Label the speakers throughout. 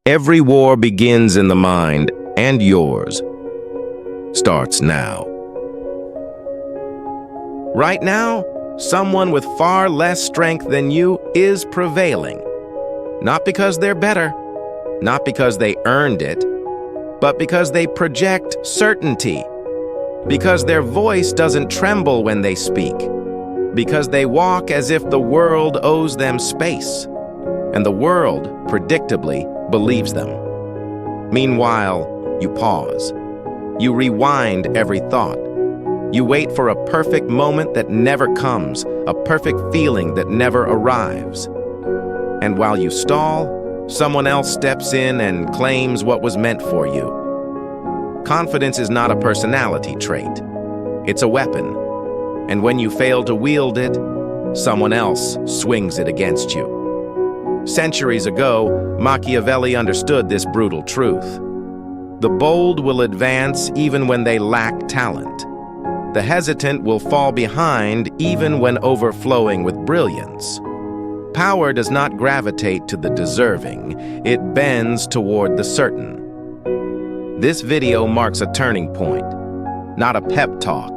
Speaker 1: Every war begins in the mind, and yours starts now. Right now, someone with far less strength than you is prevailing. Not because they're better, not because they earned it, but because they project certainty. Because their voice doesn't tremble when they speak. Because they walk as if the world owes them space. And the world, predictably, believes them. Meanwhile, you pause. You rewind every thought. You wait for a perfect moment that never comes, a perfect feeling that never arrives. And while you stall, someone else steps in and claims what was meant for you. Confidence is not a personality trait. It's a weapon. And when you fail to wield it, someone else swings it against you. Centuries ago, Machiavelli understood this brutal truth. The bold will advance even when they lack talent. The hesitant will fall behind even when overflowing with brilliance. Power does not gravitate to the deserving, it bends toward the certain. This video marks a turning point, not a pep talk,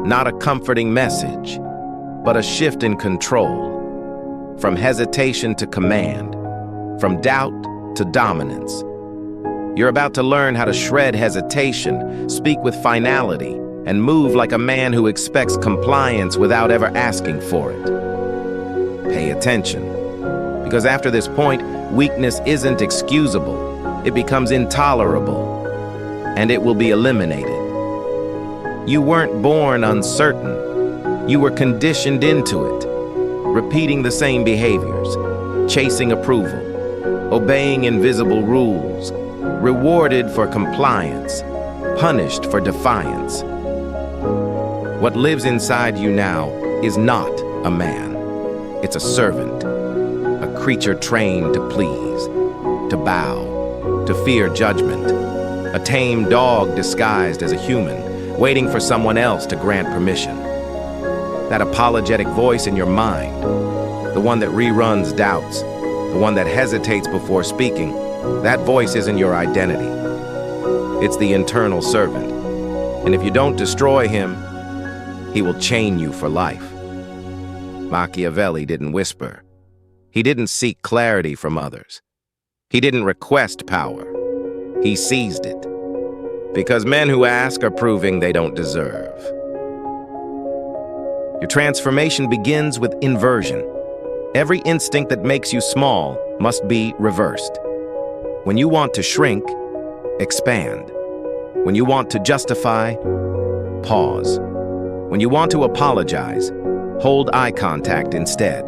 Speaker 1: not a comforting message, but a shift in control. From hesitation to command, from doubt to dominance. You're about to learn how to shred hesitation, speak with finality, and move like a man who expects compliance without ever asking for it. Pay attention, because after this point, weakness isn't excusable, it becomes intolerable, and it will be eliminated. You weren't born uncertain, you were conditioned into it. Repeating the same behaviors, chasing approval, obeying invisible rules, rewarded for compliance, punished for defiance. What lives inside you now is not a man. It's a servant, a creature trained to please, to bow, to fear judgment, a tame dog disguised as a human, waiting for someone else to grant permission. That apologetic voice in your mind, the one that reruns doubts, the one that hesitates before speaking, that voice isn't your identity. It's the internal servant. And if you don't destroy him, he will chain you for life. Machiavelli didn't whisper. He didn't seek clarity from others. He didn't request power. He seized it. Because men who ask are proving they don't deserve. Your transformation begins with inversion. Every instinct that makes you small must be reversed. When you want to shrink, expand. When you want to justify, pause. When you want to apologize, hold eye contact instead.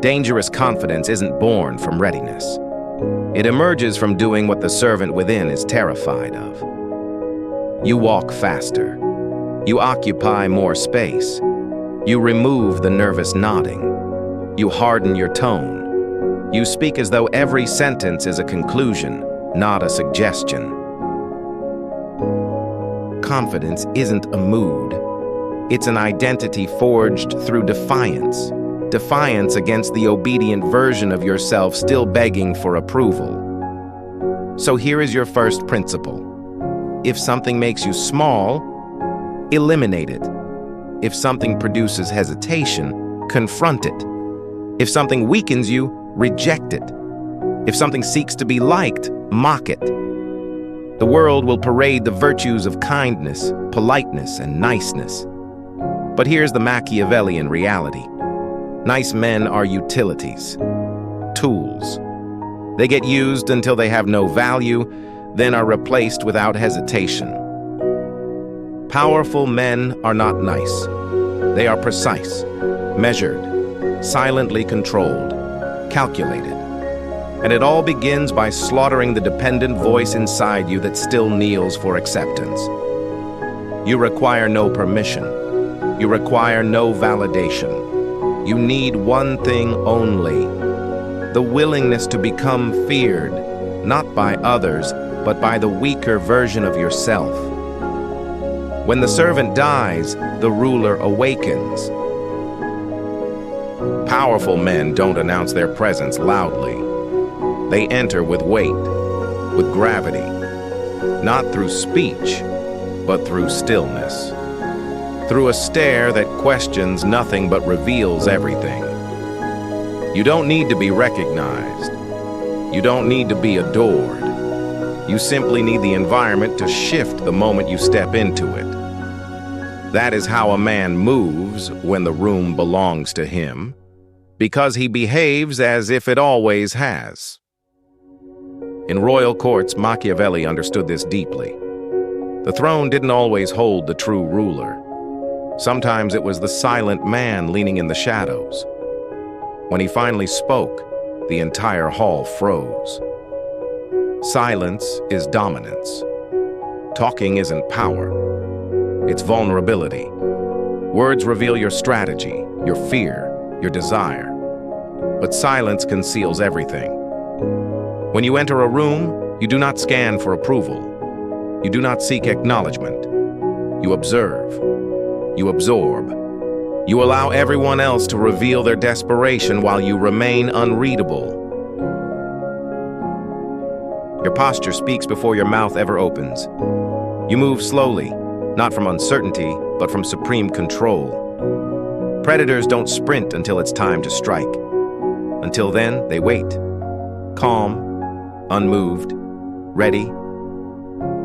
Speaker 1: Dangerous confidence isn't born from readiness. It emerges from doing what the servant within is terrified of. You walk faster. You occupy more space. You remove the nervous nodding. You harden your tone. You speak as though every sentence is a conclusion, not a suggestion. Confidence isn't a mood. It's an identity forged through defiance. Defiance against the obedient version of yourself still begging for approval. So here is your first principle. If something makes you small, eliminate it. If something produces hesitation, confront it. If something weakens you, reject it. If something seeks to be liked, mock it. The world will parade the virtues of kindness, politeness, and niceness. But here's the Machiavellian reality. Nice men are utilities, tools. They get used until they have no value, then are replaced without hesitation. Powerful men are not nice. They are precise, measured, silently controlled, calculated. And it all begins by slaughtering the dependent voice inside you that still kneels for acceptance. You require no permission. You require no validation. You need one thing only: the willingness to become feared, not by others, but by the weaker version of yourself. When the servant dies, the ruler awakens. Powerful men don't announce their presence loudly. They enter with weight, with gravity, not through speech, but through stillness. Through a stare that questions nothing but reveals everything. You don't need to be recognized. You don't need to be adored. You simply need the environment to shift the moment you step into it. That is how a man moves when the room belongs to him, because he behaves as if it always has. In royal courts, Machiavelli understood this deeply. The throne didn't always hold the true ruler. Sometimes it was the silent man leaning in the shadows. When he finally spoke, the entire hall froze. Silence is dominance. Talking isn't power. It's vulnerability. Words reveal your strategy, your fear, your desire. But silence conceals everything. When you enter a room, you do not scan for approval. You do not seek acknowledgement. You observe. You absorb. You allow everyone else to reveal their desperation while you remain unreadable. Your posture speaks before your mouth ever opens. You move slowly, not from uncertainty, but from supreme control. Predators don't sprint until it's time to strike. Until then, they wait. Calm, unmoved, ready.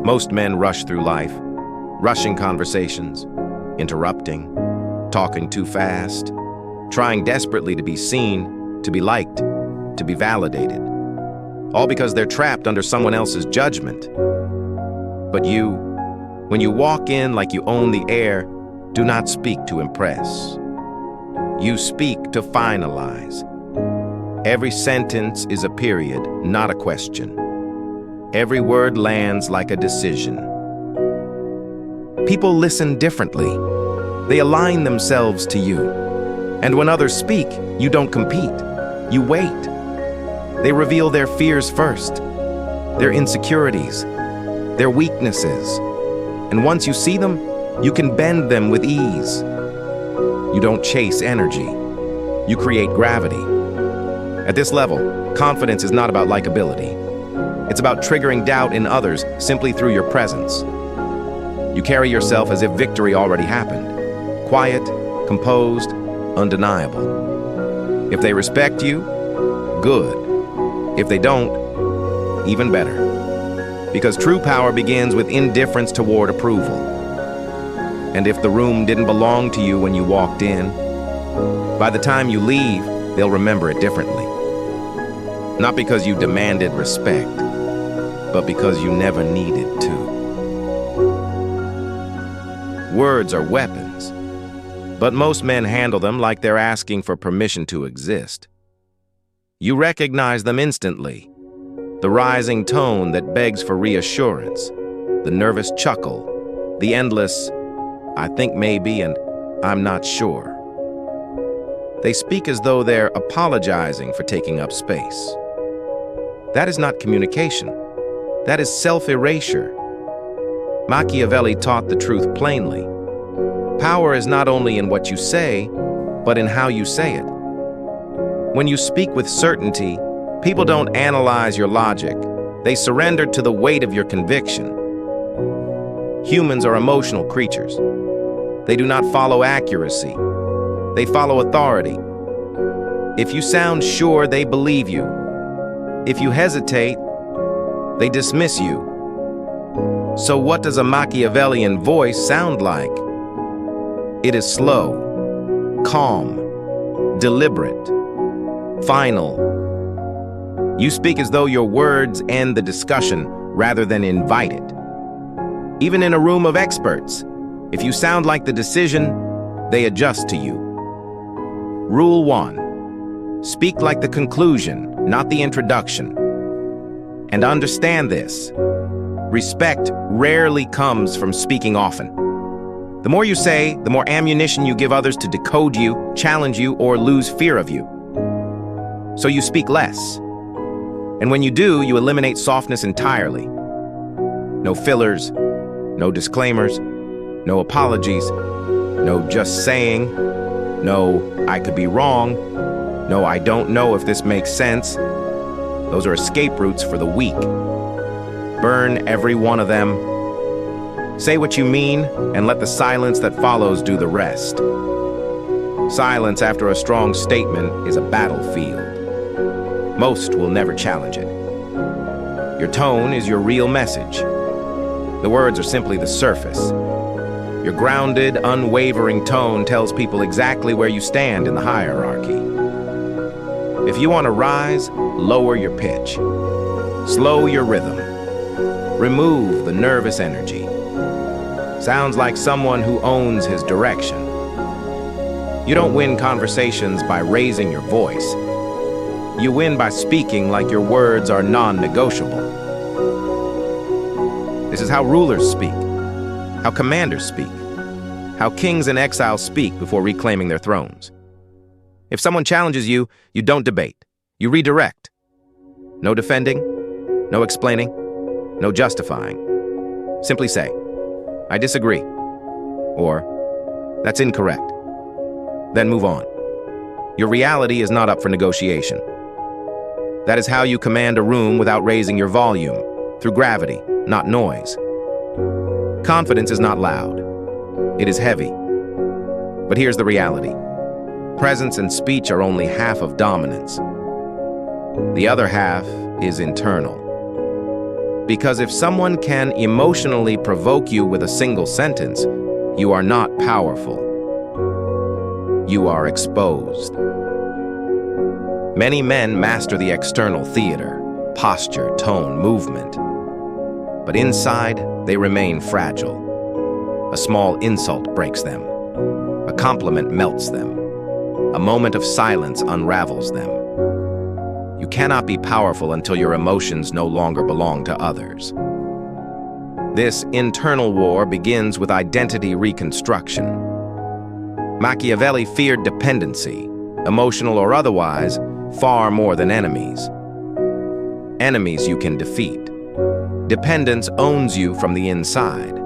Speaker 1: Most men rush through life, rushing conversations, interrupting, talking too fast, trying desperately to be seen, to be liked, to be validated. All because they're trapped under someone else's judgment. But you, when you walk in like you own the air, do not speak to impress. You speak to finalize. Every sentence is a period, not a question. Every word lands like a decision. People listen differently. They align themselves to you. And when others speak, you don't compete. You wait. They reveal their fears first, their insecurities, their weaknesses. And once you see them, you can bend them with ease. You don't chase energy. You create gravity. At this level, confidence is not about likability. It's about triggering doubt in others simply through your presence. You carry yourself as if victory already happened. Quiet, composed, undeniable. If they respect you, good. If they don't, even better. Because true power begins with indifference toward approval. And if the room didn't belong to you when you walked in, by the time you leave, they'll remember it differently. Not because you demanded respect, but because you never needed to. Words are weapons, but most men handle them like they're asking for permission to exist. You recognize them instantly. The rising tone that begs for reassurance, the nervous chuckle, the endless, I think maybe and I'm not sure. They speak as though they're apologizing for taking up space. That is not communication. That is self-erasure. Machiavelli taught the truth plainly. Power is not only in what you say, but in how you say it. When you speak with certainty, people don't analyze your logic. They surrender to the weight of your conviction. Humans are emotional creatures. They do not follow accuracy. They follow authority. If you sound sure, they believe you. If you hesitate, they dismiss you. So what does a Machiavellian voice sound like? It is slow, calm, deliberate, final. You speak as though your words end the discussion rather than invite it. Even in a room of experts, if you sound like the decision, they adjust to you. Rule 1. Speak like the conclusion, not the introduction. And understand this. Respect rarely comes from speaking often. The more you say, the more ammunition you give others to decode you, challenge you, or lose fear of you. So you speak less. And when you do, you eliminate softness entirely. No fillers, no disclaimers, no apologies, no just saying, no I could be wrong, no I don't know if this makes sense. Those are escape routes for the weak. Burn every one of them. Say what you mean, and let the silence that follows do the rest. Silence after a strong statement is a battlefield. Most will never challenge it. Your tone is your real message. The words are simply the surface. Your grounded, unwavering tone tells people exactly where you stand in the hierarchy. If you want to rise, lower your pitch. Slow your rhythm. Remove the nervous energy. Sounds like someone who owns his direction. You don't win conversations by raising your voice. You win by speaking like your words are non-negotiable. This is how rulers speak, how commanders speak, how kings in exile speak before reclaiming their thrones. If someone challenges you, you don't debate. You redirect. No defending, no explaining, no justifying. Simply say, "I disagree," or "That's incorrect." Then move on. Your reality is not up for negotiation. That is how you command a room without raising your volume, through gravity, not noise. Confidence is not loud. It is heavy. But here's the reality. Presence and speech are only half of dominance. The other half is internal. Because if someone can emotionally provoke you with a single sentence, you are not powerful. You are exposed. Many men master the external theater, posture, tone, movement. But inside, they remain fragile. A small insult breaks them. A compliment melts them. A moment of silence unravels them. You cannot be powerful until your emotions no longer belong to others. This internal war begins with identity reconstruction. Machiavelli feared dependency, emotional or otherwise, far more than enemies. Enemies you can defeat. Dependence owns you from the inside.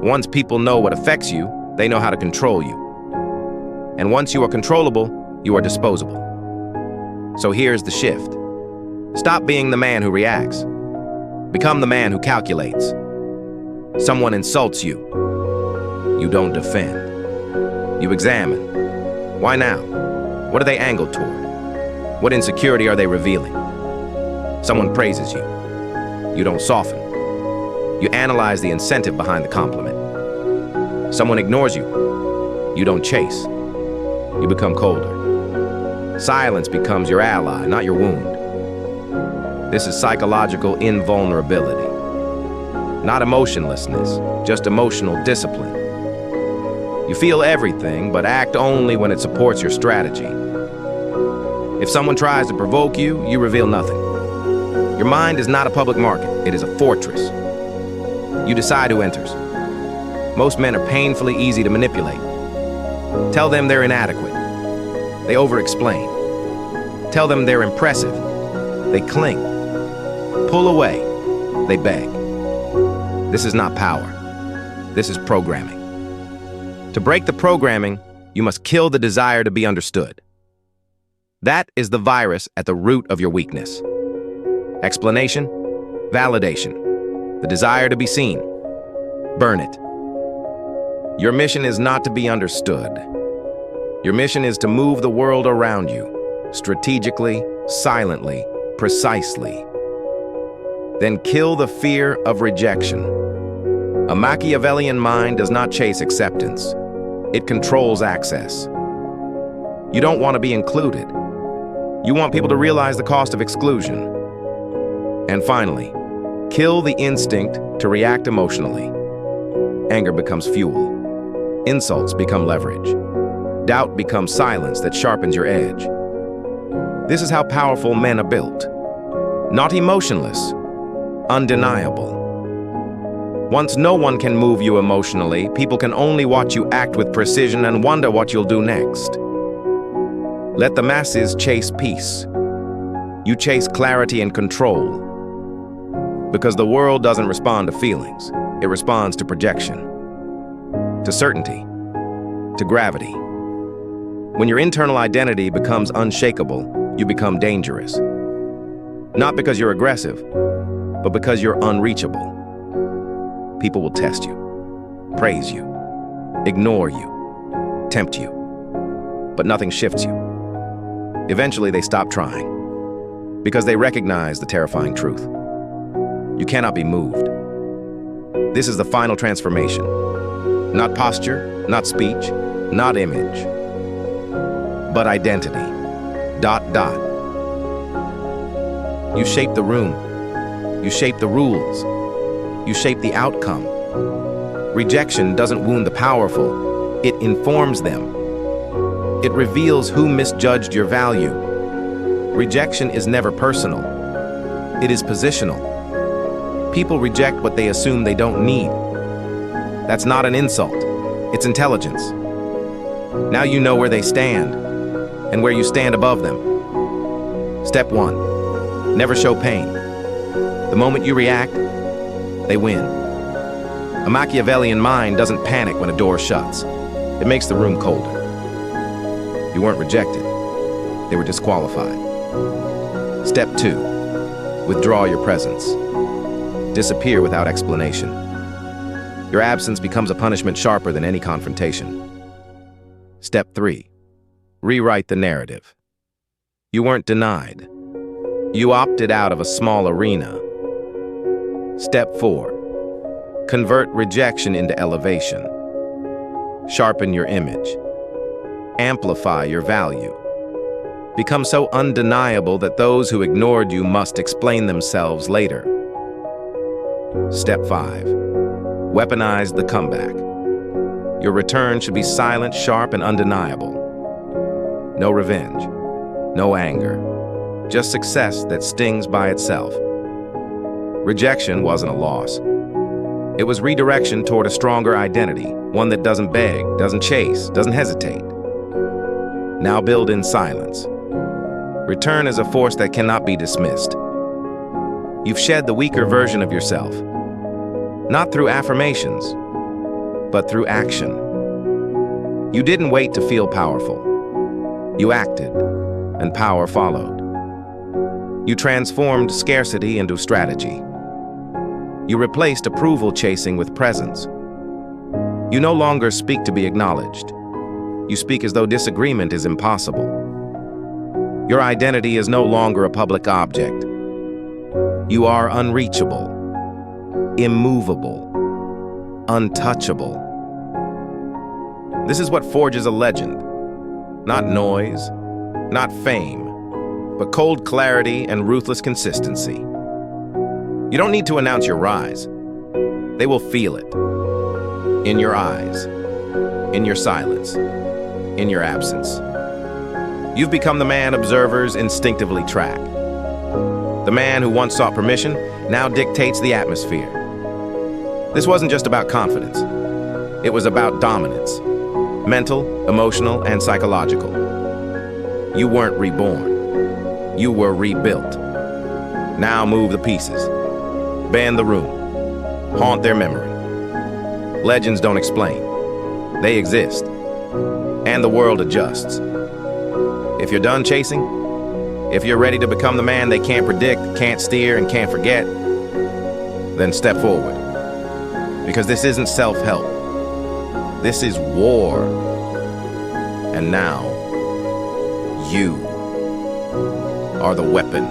Speaker 1: Once people know what affects you, they know how to control you. And once you are controllable, you are disposable. So here's the shift. Stop being the man who reacts. Become the man who calculates. Someone insults you. You don't defend. You examine. Why now? What are they angled toward? What insecurity are they revealing? Someone praises you. You don't soften. You analyze the incentive behind the compliment. Someone ignores you. You don't chase. You become colder. Silence becomes your ally, not your wound. This is psychological invulnerability. Not emotionlessness, just emotional discipline. You feel everything, but act only when it supports your strategy. If someone tries to provoke you, you reveal nothing. Your mind is not a public market, it is a fortress. You decide who enters. Most men are painfully easy to manipulate. Tell them they're inadequate. They over-explain. Tell them they're impressive. They cling. Pull away. They beg. This is not power. This is programming. To break the programming, you must kill the desire to be understood. That is the virus at the root of your weakness. Explanation, validation, the desire to be seen. Burn it. Your mission is not to be understood. Your mission is to move the world around you, strategically, silently, precisely. Then kill the fear of rejection. A Machiavellian mind does not chase acceptance. It controls access. You don't want to be included. You want people to realize the cost of exclusion. And finally, kill the instinct to react emotionally. Anger becomes fuel. Insults become leverage. Doubt becomes silence that sharpens your edge. This is how powerful men are built. Not emotionless, undeniable. Once no one can move you emotionally, people can only watch you act with precision and wonder what you'll do next. Let the masses chase peace. You chase clarity and control. Because the world doesn't respond to feelings. It responds to projection, to certainty, to gravity. When your internal identity becomes unshakable, you become dangerous. Not because you're aggressive, but because you're unreachable. People will test you, praise you, ignore you, tempt you, but nothing shifts you. Eventually, they stop trying because they recognize the terrifying truth. You cannot be moved. This is the final transformation. Not posture, not speech, not image, but identity. ... You shape the room. You shape the rules. You shape the outcome. Rejection doesn't wound the powerful. It informs them. It reveals who misjudged your value. Rejection is never personal. It is positional. People reject what they assume they don't need. That's not an insult. It's intelligence. Now you know where they stand and where you stand above them. Step 1. Never show pain. The moment you react, they win. A Machiavellian mind doesn't panic when a door shuts. It makes the room colder. You weren't rejected. They were disqualified. Step 2. Withdraw your presence. Disappear without explanation. Your absence becomes a punishment sharper than any confrontation. Step 3. Rewrite the narrative. You weren't denied. You opted out of a small arena. Step 4. Convert rejection into elevation. Sharpen your image. Amplify your value. Become so undeniable that those who ignored you must explain themselves later. Step 5. Weaponize the comeback. Your return should be silent, sharp, and undeniable. No revenge, no anger, just success that stings by itself. Rejection wasn't a loss. It was redirection toward a stronger identity, one that doesn't beg, doesn't chase, doesn't hesitate. Now build in silence. Return is a force that cannot be dismissed. You've shed the weaker version of yourself, not through affirmations, but through action. You didn't wait to feel powerful. You acted, and power followed. You transformed scarcity into strategy. You replaced approval chasing with presence. You no longer speak to be acknowledged. You speak as though disagreement is impossible. Your identity is no longer a public object. You are unreachable, immovable, untouchable. This is what forges a legend. Not noise, not fame, but cold clarity and ruthless consistency. You don't need to announce your rise. They will feel it. In your eyes, in your silence, in your absence. You've become the man observers instinctively track. The man who once sought permission now dictates the atmosphere. This wasn't just about confidence. It was about dominance. Mental, emotional, and psychological. You weren't reborn. You were rebuilt. Now move the pieces. Bend the room. Haunt their memory. Legends don't explain. They exist. And the world adjusts. If you're done chasing, if you're ready to become the man they can't predict, can't steer, and can't forget, then step forward. Because this isn't self-help. This is war. And now, you are the weapon.